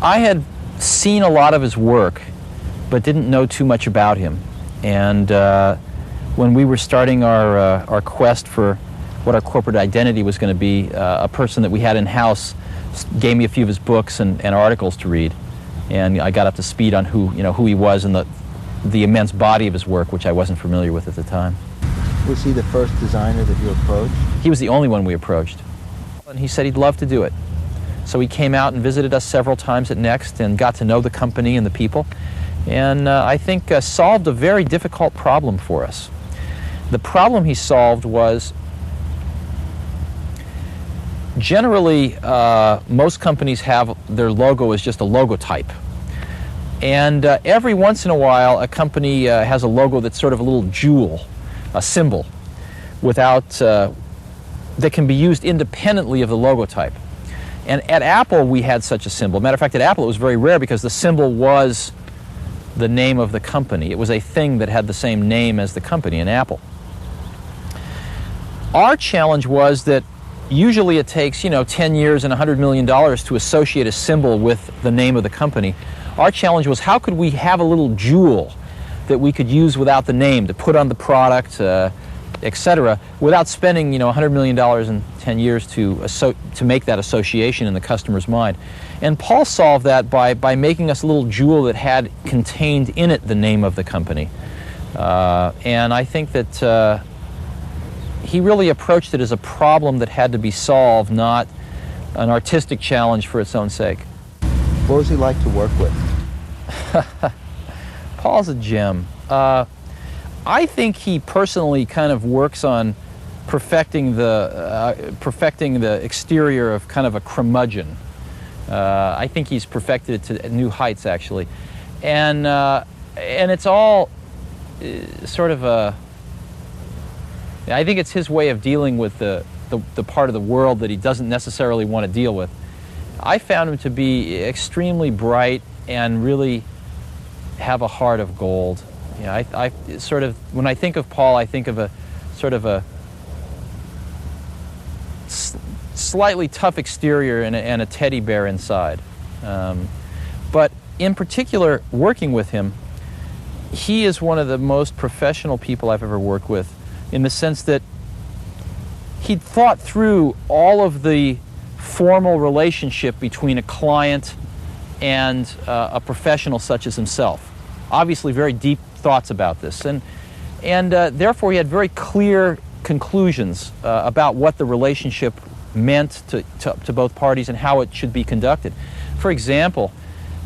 I had seen a lot of his work, but didn't know too much about him. And when we were starting our quest for what our corporate identity was going to be, a person that we had in-house gave me a few of his books and articles to read. And I got up to speed on who he was and the immense body of his work, which I wasn't familiar with at the time. Was he the first designer that you approached? He was the only one we approached. And he said he'd love to do it. So he came out and visited us several times at Next and got to know the company and the people. And I think solved a very difficult problem for us. The problem he solved was, generally, most companies have their logo as just a logotype. And every once in a while, a company has a logo that's sort of a little jewel, a symbol, that can be used independently of the logotype. And at Apple, we had such a symbol. Matter of fact, at Apple, it was very rare because the symbol was the name of the company. It was a thing that had the same name as the company in Apple. Our challenge was that usually it takes, 10 years and $100 million to associate a symbol with the name of the company. Our challenge was, how could we have a little jewel that we could use without the name to put on the product, etc., without spending, $100 million in 10 years to make that association in the customer's mind. And Paul solved that by making us a little jewel that had contained in it the name of the company. And I think that he really approached it as a problem that had to be solved, not an artistic challenge for its own sake. What was he like to work with? Paul's a gem. I think he personally kind of works on perfecting the exterior of kind of a curmudgeon. I think he's perfected it to new heights, actually, and it's all sort of a. I think it's his way of dealing with the part of the world that he doesn't necessarily want to deal with. I found him to be extremely bright and really have a heart of gold. I sort of, when I think of Paul, I think of a sort of a slightly tough exterior and a teddy bear inside. But in particular, working with him, he is one of the most professional people I've ever worked with, in the sense that he'd thought through all of the formal relationship between a client and a professional such as himself. Obviously very deep thoughts about this, and therefore he had very clear conclusions about what the relationship meant to both parties and how it should be conducted. For example,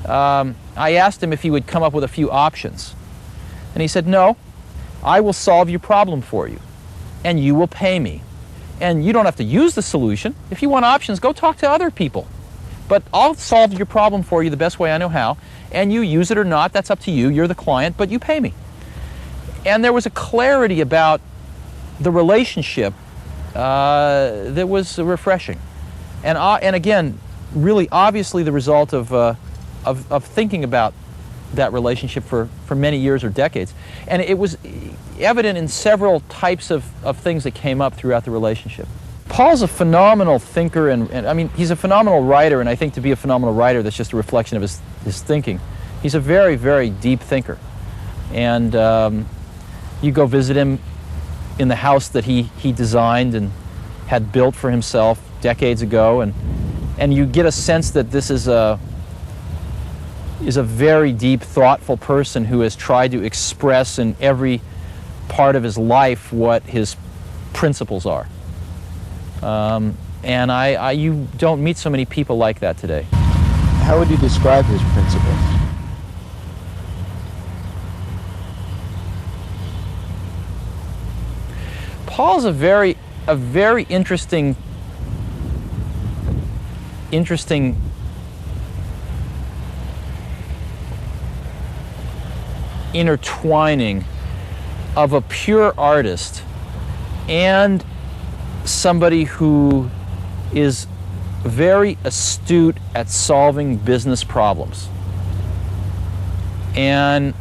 I asked him if he would come up with a few options, and he said, "No, I will solve your problem for you, and you will pay me. And you don't have to use the solution. If you want options, go talk to other people. But I'll solve your problem for you the best way I know how, and you use it or not, that's up to you. You're the client, but you pay me." And there was a clarity about the relationship that was refreshing. And again, really obviously the result of thinking about that relationship for many years or decades. And it was evident in several types of things that came up throughout the relationship. Paul's a phenomenal thinker, and I mean, he's a phenomenal writer, and I think to be a phenomenal writer, that's just a reflection of his thinking. He's a very, very deep thinker. And you go visit him in the house that he designed and had built for himself decades ago, and you get a sense that this is a very deep, thoughtful person who has tried to express in every part of his life what his principles are. And you don't meet so many people like that today. How would you describe his principles? Paul's a very interesting intertwining of a pure artist and somebody who is very astute at solving business problems. And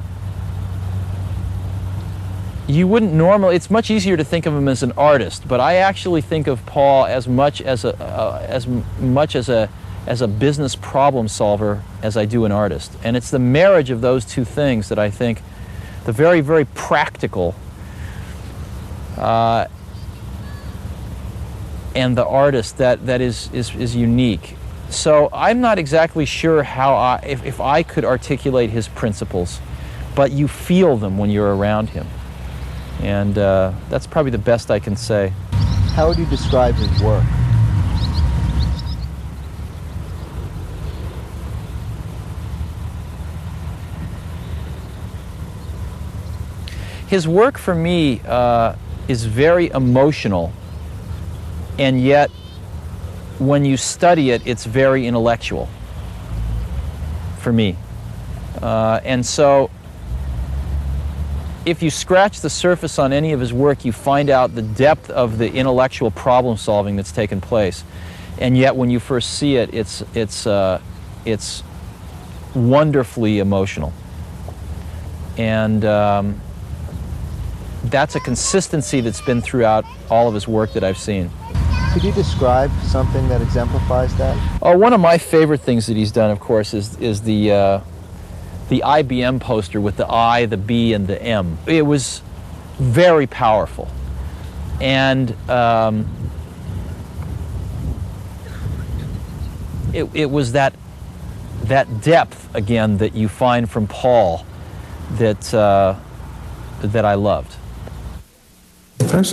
you wouldn't normally, it's much easier to think of him as an artist, but I actually think of Paul as much as a as a business problem solver as I do an artist. And it's the marriage of those two things that I think, the very, very practical and the artist that is unique. So I'm not exactly sure how if I could articulate his principles, but you feel them when you're around him. And that's probably the best I can say. How would you describe his work? His work for me is very emotional, and yet when you study it, it's very intellectual for me. And so if you scratch the surface on any of his work, you find out the depth of the intellectual problem solving that's taken place. And yet when you first see it, it's wonderfully emotional. And that's a consistency that's been throughout all of his work that I've seen. Could you describe something that exemplifies that? Oh, one of my favorite things that he's done, of course, is the IBM poster with the I, the B, and the M. It was very powerful. And it was that depth, again, that you find from Paul that I loved. First